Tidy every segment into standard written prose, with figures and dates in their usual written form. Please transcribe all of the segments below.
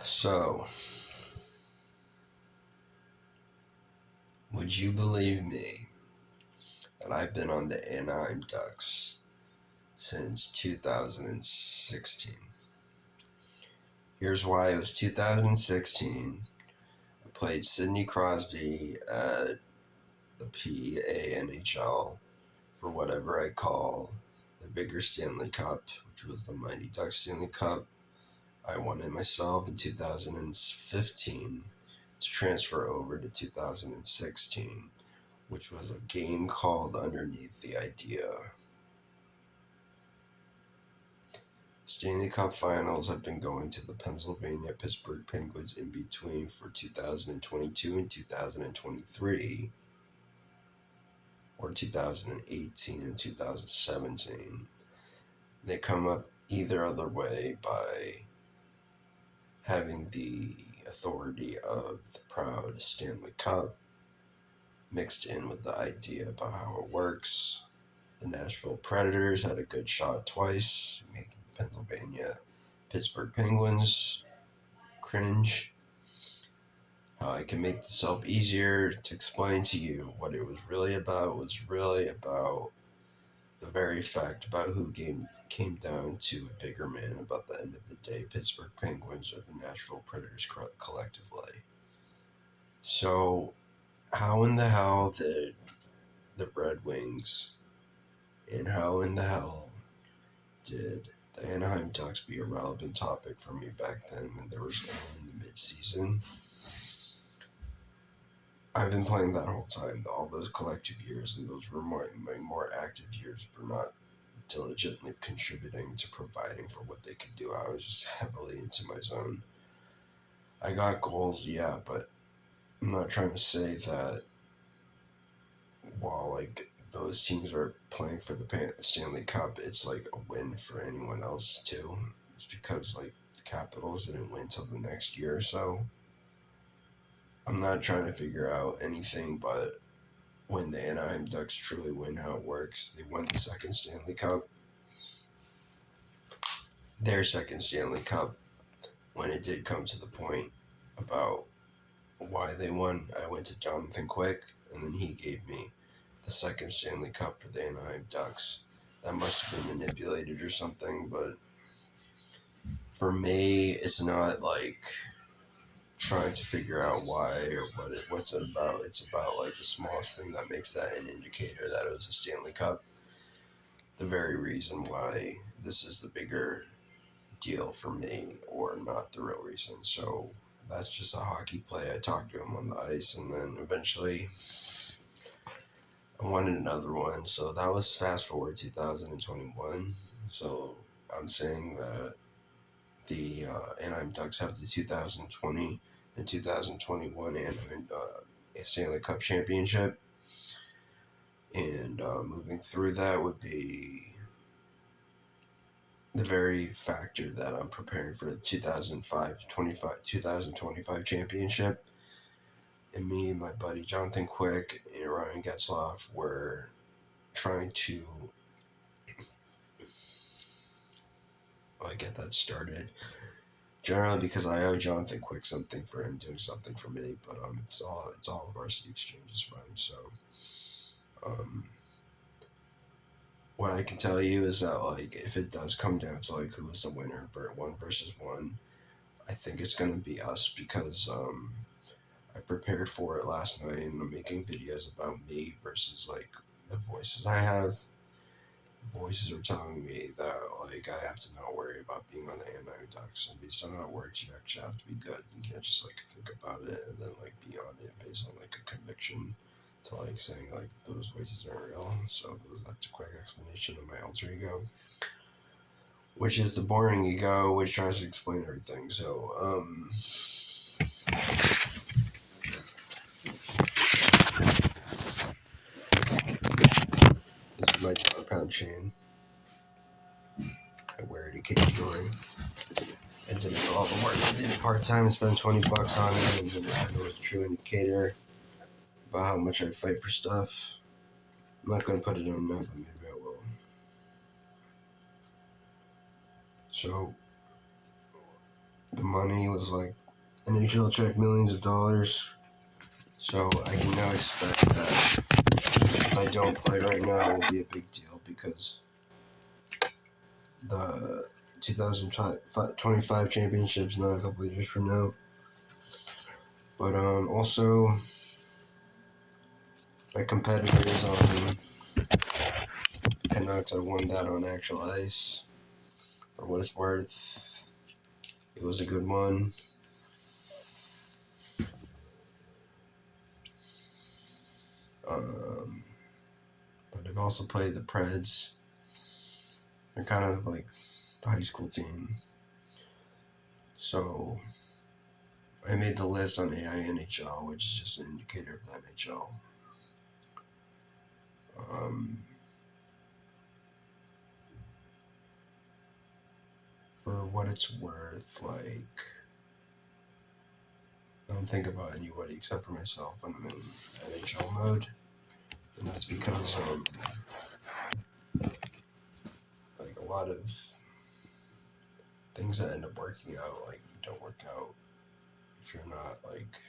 So, would you believe me that I've been on the Anaheim Ducks since 2016? Here's why. It was 2016. I played Sidney Crosby at the PANHL for whatever I call the bigger Stanley Cup, which was the Mighty Ducks Stanley Cup. I won it myself in 2015 to transfer over to 2016, which was a game called Underneath the Idea. Stanley Cup Finals have been going to the Pennsylvania Pittsburgh Penguins in between for 2022 and 2023, or 2018 and 2017. They come up either other way by having the authority of the proud Stanley Cup mixed in with the idea about how it works. The Nashville Predators had a good shot twice, making Pennsylvania Pittsburgh Penguins cringe. How I can make this up easier to explain to you what it was really about the very fact about who came down to a bigger man about the end of the day, Pittsburgh Penguins or the Nashville Predators collectively. So, how in the hell did the Red Wings and how in the hell did the Anaheim Ducks be a relevant topic for me back then when there was only in the mid-season? I've been playing that whole time, all those collective years, and those were my more active years, but not diligently contributing to providing for what they could do. I was just heavily into my zone. I got goals, yeah, but I'm not trying to say that while those teams are playing for the Stanley Cup, it's like a win for anyone else too. It's because the Capitals didn't win till the next year or so. I'm not trying to figure out anything, but when the Anaheim Ducks truly win, how it works, they won the second Stanley Cup. Their second Stanley Cup, when it did come to the point about why they won, I went to Jonathan Quick, and then he gave me the second Stanley Cup for the Anaheim Ducks. That must have been manipulated or something, but for me, it's not trying to figure out why or what's it about. It's about the smallest thing that makes that an indicator that it was a Stanley Cup. The very reason why this is the bigger deal for me, or not the real reason. So that's just a hockey play. I talked to him on the ice, and then eventually I wanted another one. So that was fast forward 2021. So I'm saying that the Anaheim Ducks have the 2020 and 2021 Anaheim Stanley Cup Championship. And moving through that would be the very factor that I'm preparing for the 2025 championship. And me and my buddy Jonathan Quick and Ryan Getzloff were trying to get that started. Generally because I owe Jonathan Quick something for him doing something for me, but it's all varsity exchanges running. So what I can tell you is that if it does come down to who is the winner for 1-1, I think it's gonna be us because I prepared for it last night and I'm making videos about me versus the voices I have. Voices are telling me that I have to not worry about being on the Anaheim Ducks, and based on how it works, you actually have to be good. You can't just think about it and then be on it based on a conviction to saying those voices aren't real. So that's a quick explanation of my alter ego, which is the boring ego, which tries to explain everything. So this is my £12 chain. I wear it occasionally. I did it all the work. I did it part-time and spent $20 on it, and then I know it's a true indicator about how much I fight for stuff. I'm not going to put it on now, but maybe I will. So, the money was like NHL check millions of dollars. So I can now expect that if I don't play right now, it will be a big deal because the 2025 championship's not a couple of years from now. But also my competitors on Canucks, I won that on actual ice. For what it's worth, it was a good one. But I've also played the Preds. They're kind of like the high school team. So I made the list on AI NHL, which is just an indicator of the NHL. For what it's worth, like, I don't think about anybody except for myself when I'm in NHL mode. And that's because, like, a lot of things that end up working out, like, don't work out if you're not, like,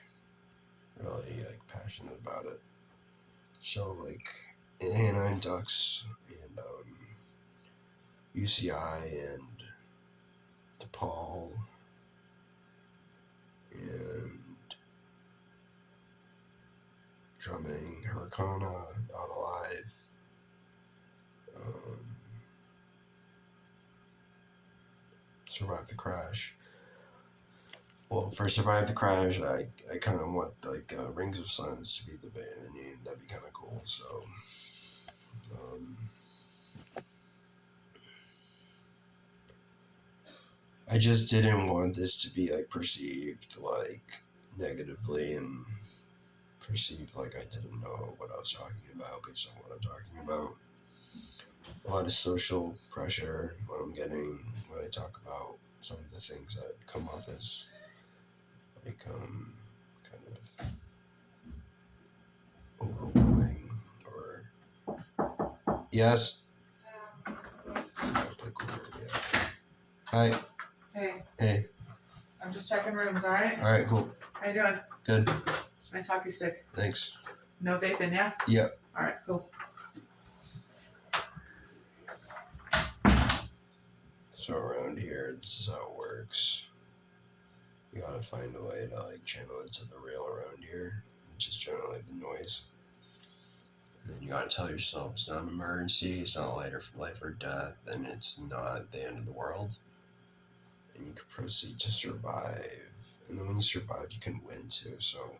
really, like, passionate about it. So, like, Anaheim Ducks and UCI and DePaul and Drumming, Hurricana, Not Alive, Survive the Crash. Well, for Survive the Crash, I kind of want, like, Rings of Silence to be the band name. That'd be kind of cool, so... I just didn't want this to be, like, perceived, like, negatively and perceived like I didn't know what I was talking about based on what I'm talking about. A lot of social pressure when I'm getting when I talk about some of the things that come off as like kind of overwhelming or yes. Hi. Hey. Hey. I'm just checking rooms, alright? Alright, cool. How you doing? Good. Nice hockey stick. Thanks. No vaping, yeah? Yep. Alright, cool. So around here, this is how it works. You gotta find a way to like channel it to the rail around here, which is generally the noise. And then you gotta tell yourself it's not an emergency, it's not life or death, and it's not the end of the world. And you can proceed to survive. And then when you survive, you can win too. So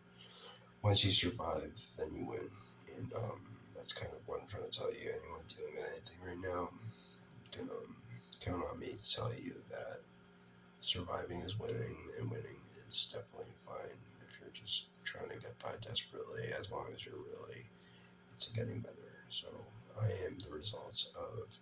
once you survive, then you win. And that's kind of what I'm trying to tell you. Anyone dealing with anything right now, you can count on me to tell you that surviving is winning, and winning is definitely fine if you're just trying to get by desperately, as long as you're really into getting better. So I am the results of